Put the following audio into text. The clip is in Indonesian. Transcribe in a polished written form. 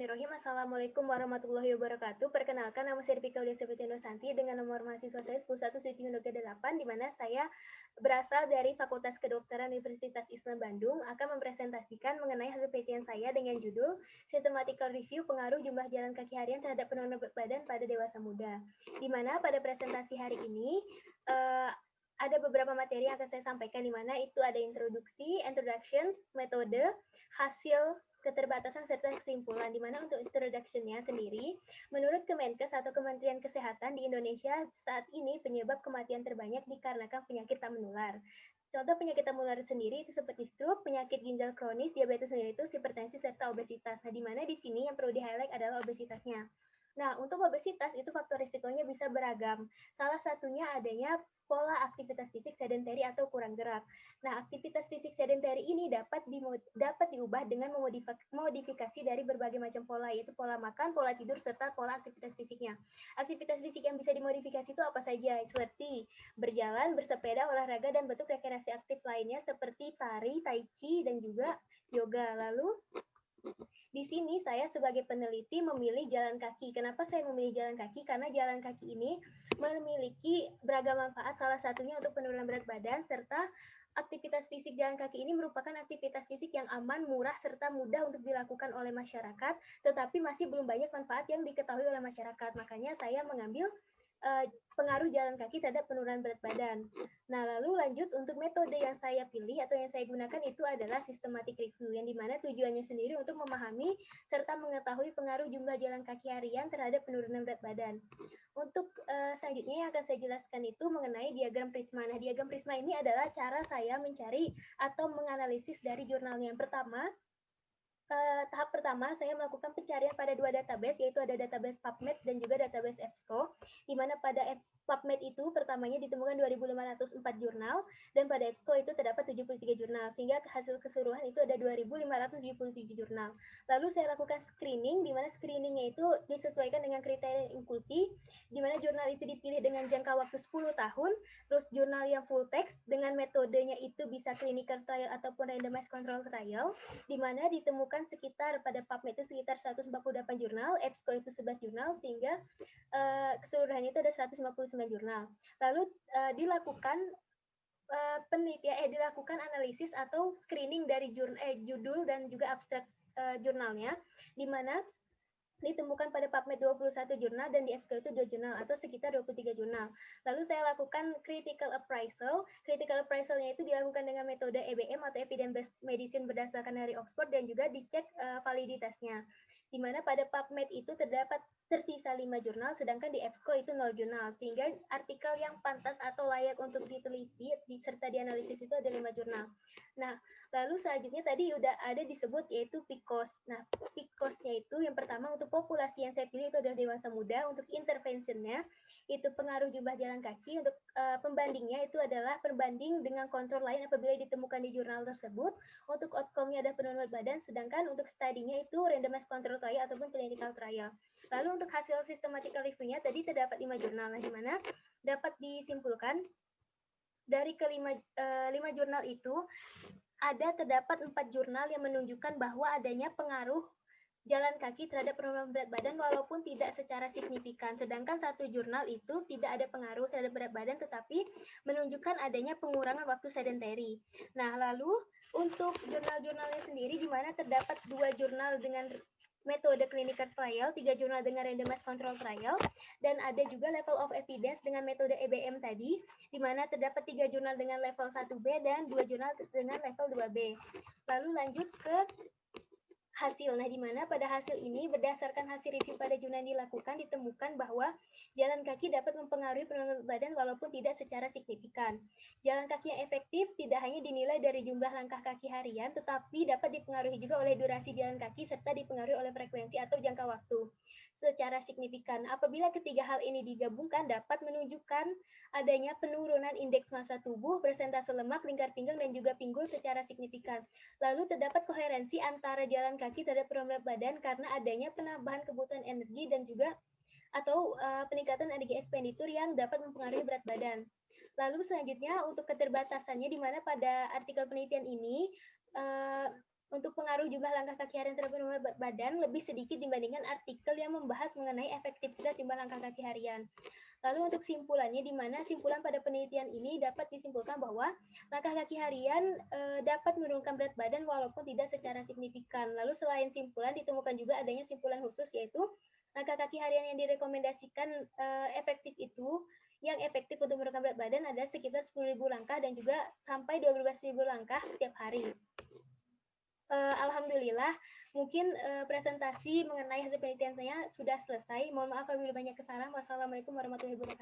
Bismillahirrahmanirrahim. Assalamualaikum warahmatullahi wabarakatuh. Perkenalkan, nama saya Rifika Udia Septian Santi dengan nomor mahasiswa saya 10.1/8, di mana saya berasal dari Fakultas Kedokteran Universitas Islam Bandung, akan mempresentasikan mengenai hasil penelitian saya dengan judul Systematical Review Pengaruh Jumlah Jalan Kaki Harian Terhadap Penurunan Berat Badan pada Dewasa Muda. Di mana pada presentasi hari ini, ada beberapa materi yang akan saya sampaikan, di mana itu ada introduction, metode, hasil, keterbatasan, serta kesimpulan. Di mana untuk introduction-nya sendiri, menurut Kemenkes atau Kementerian Kesehatan di Indonesia saat ini penyebab kematian terbanyak dikarenakan penyakit tak menular. Contoh penyakit tak menular sendiri itu seperti stroke, penyakit ginjal kronis, diabetes mellitus, hipertensi, serta obesitas. Nah, di mana di sini yang perlu di-highlight adalah obesitasnya. Nah, untuk obesitas itu faktor risikonya bisa beragam. Salah satunya adanya pola aktivitas fisik sedentary atau kurang gerak. Nah, aktivitas fisik sedentary ini dapat diubah dengan modifikasi dari berbagai macam pola, yaitu pola makan, pola tidur, serta pola aktivitas fisiknya. Aktivitas fisik yang bisa dimodifikasi itu apa saja? Seperti berjalan, bersepeda, olahraga, dan bentuk rekreasi aktif lainnya seperti tari, tai chi, dan juga yoga. Lalu di sini saya sebagai peneliti memilih jalan kaki. Kenapa saya memilih jalan kaki? Karena jalan kaki ini memiliki beragam manfaat, salah satunya untuk penurunan berat badan, serta aktivitas fisik jalan kaki ini merupakan aktivitas fisik yang aman, murah, serta mudah untuk dilakukan oleh masyarakat, tetapi masih belum banyak manfaat yang diketahui oleh masyarakat. Makanya saya mengambil pengaruh jalan kaki terhadap penurunan berat badan. Nah, lalu lanjut untuk metode yang saya pilih atau yang saya gunakan itu adalah systematic review, yang dimana tujuannya sendiri untuk memahami serta mengetahui pengaruh jumlah jalan kaki harian terhadap penurunan berat badan. Untuk selanjutnya yang akan saya jelaskan itu mengenai diagram prisma. Nah, diagram prisma ini adalah cara saya mencari atau menganalisis dari jurnalnya. Yang pertama, tahap pertama saya melakukan pencarian pada dua database, yaitu ada database PubMed dan juga database EBSCO, di mana pada PubMed itu pertamanya ditemukan 2.504 jurnal, dan pada EBSCO itu terdapat 73 jurnal, sehingga hasil keseluruhan itu ada 2.577 jurnal. Lalu saya lakukan screening, di mana screeningnya itu disesuaikan dengan kriteria inklusi, di mana jurnal itu dipilih dengan jangka waktu 10 tahun, terus jurnal yang full text dengan metodenya itu bisa clinical trial ataupun randomized control trial, di mana ditemukan sekitar pada PubMed itu sekitar 148 jurnal, EBSCO itu 11 jurnal, sehingga keseluruhannya itu ada 159 jurnal. Lalu dilakukan analisis atau screening dari judul dan juga abstrak jurnalnya, di mana ditemukan pada PubMed 21 jurnal dan di EBSCO itu 2 jurnal atau sekitar 23 jurnal. Lalu saya lakukan critical appraisal. Critical appraisal-nya itu dilakukan dengan metode EBM atau Evidence Based Medicine berdasarkan dari Oxford dan juga dicek validitasnya. Di mana pada PubMed itu terdapat tersisa 5 jurnal, sedangkan di EBSCO itu 0 jurnal, sehingga artikel yang pantas atau layak untuk diteliti serta dianalisis itu ada 5 jurnal. Nah, lalu selanjutnya tadi udah ada disebut yaitu PICOS. Nah, PICOS-nya itu yang pertama untuk populasi yang saya pilih itu adalah dewasa muda. Untuk intervention-nya itu pengaruh jumlah jalan kaki. Untuk pembandingnya itu adalah perbanding dengan kontrol lain apabila ditemukan di jurnal tersebut. Untuk outcome-nya ada penurunan badan, sedangkan untuk study-nya itu randomized control trial ataupun clinical trial. Lalu untuk hasil systematical review-nya tadi terdapat 5 jurnal, nah di mana dapat disimpulkan dari kelima 5 jurnal itu terdapat 4 jurnal yang menunjukkan bahwa adanya pengaruh jalan kaki terhadap penurunan berat badan walaupun tidak secara signifikan. Sedangkan 1 jurnal itu tidak ada pengaruh terhadap berat badan tetapi menunjukkan adanya pengurangan waktu sedentary. Nah, lalu untuk jurnal-jurnalnya sendiri di mana terdapat 2 jurnal dengan metode clinical trial, 3 jurnal dengan randomized control trial, dan ada juga level of evidence dengan metode EBM tadi, di mana terdapat 3 jurnal dengan level 1B dan 2 jurnal dengan level 2B. Lalu lanjut ke hasil. Nah, di mana pada hasil ini berdasarkan hasil review pada jurnal yang dilakukan ditemukan bahwa jalan kaki dapat mempengaruhi penurunan badan walaupun tidak secara signifikan. Jalan kaki yang efektif tidak hanya dinilai dari jumlah langkah kaki harian, tetapi dapat dipengaruhi juga oleh durasi jalan kaki serta dipengaruhi oleh frekuensi atau jangka waktu secara signifikan. Apabila ketiga hal ini digabungkan dapat menunjukkan adanya penurunan indeks massa tubuh, persentase lemak, lingkar pinggang, dan juga pinggul secara signifikan. Lalu terdapat koherensi antara jalan kaki terhadap penurunan badan karena adanya penambahan kebutuhan energi dan juga atau peningkatan energi ekspenditur yang dapat mempengaruhi berat badan. Lalu selanjutnya untuk keterbatasannya, di mana pada artikel penelitian ini Untuk pengaruh jumlah langkah kaki harian terhadap penurunan berat badan lebih sedikit dibandingkan artikel yang membahas mengenai efektivitas jumlah langkah kaki harian. Lalu untuk simpulannya, di mana simpulan pada penelitian ini dapat disimpulkan bahwa langkah kaki harian dapat menurunkan berat badan walaupun tidak secara signifikan. Lalu selain simpulan, ditemukan juga adanya simpulan khusus, yaitu langkah kaki harian yang direkomendasikan efektif itu, yang efektif untuk menurunkan berat badan ada sekitar 10.000 langkah dan juga sampai 12.000 langkah setiap hari. Alhamdulillah, mungkin presentasi mengenai hasil penelitian saya sudah selesai. Mohon maaf apabila banyak kesalahan. Wassalamualaikum warahmatullahi wabarakatuh.